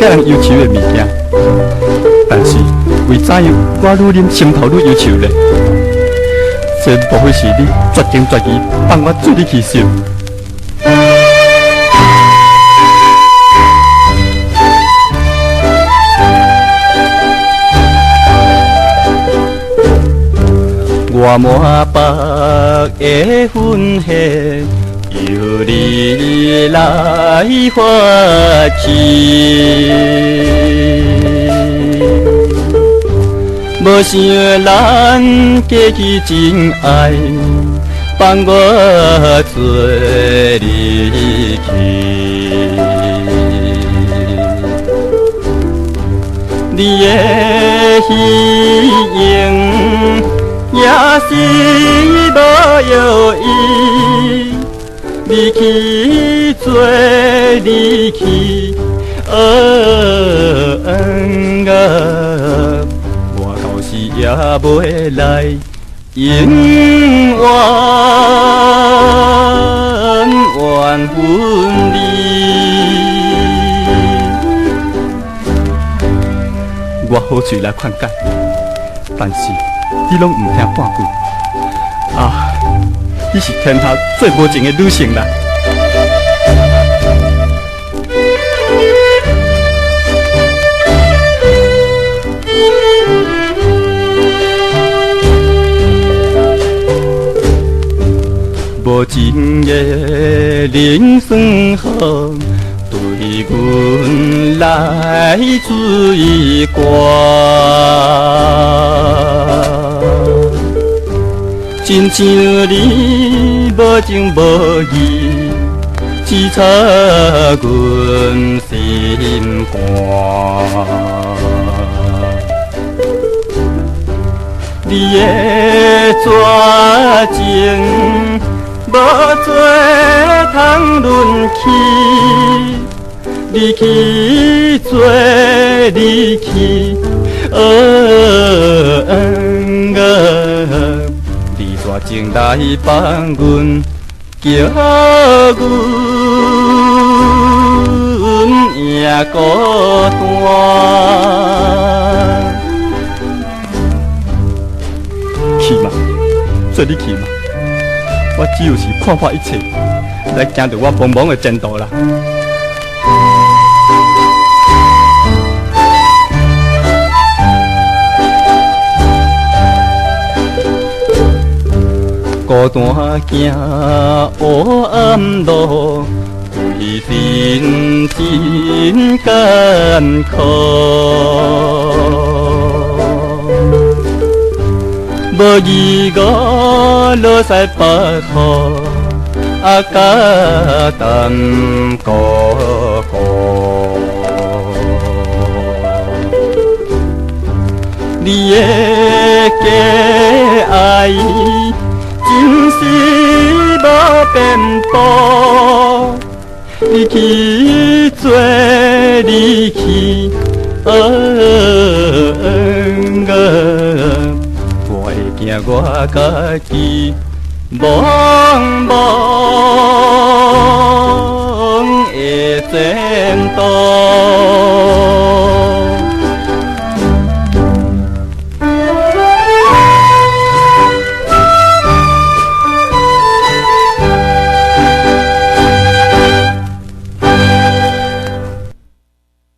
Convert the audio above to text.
甲人忧愁的物件，但是为怎样我愈啉心头愈忧愁呢？这无非是你绝情绝义放我做你去受。我满腹的愤恨，由你来发起。无想咱过去真爱，放我做离去。你的虚荣也是无有意，离去做离去，我到时也袂来永远分离。我好嘴来劝解，但是你拢唔听半句。啊，你是天下最无情的女性啦！无情的人生河，对阮来追赶。亲像你无情无义，刺插阮心肝。你的绝情无做通论起，离去做离去，你绝情来放阮，叫阮也孤单。去嘛，做你去嘛！我只有是看破一切，来行着我茫茫的前途啦。孤单行黑暗路，为人真艰苦。无依我落西北河，甲淡孤孤。你的假爱，真是无变步，离去做离去，我会惊我家己茫茫的前途。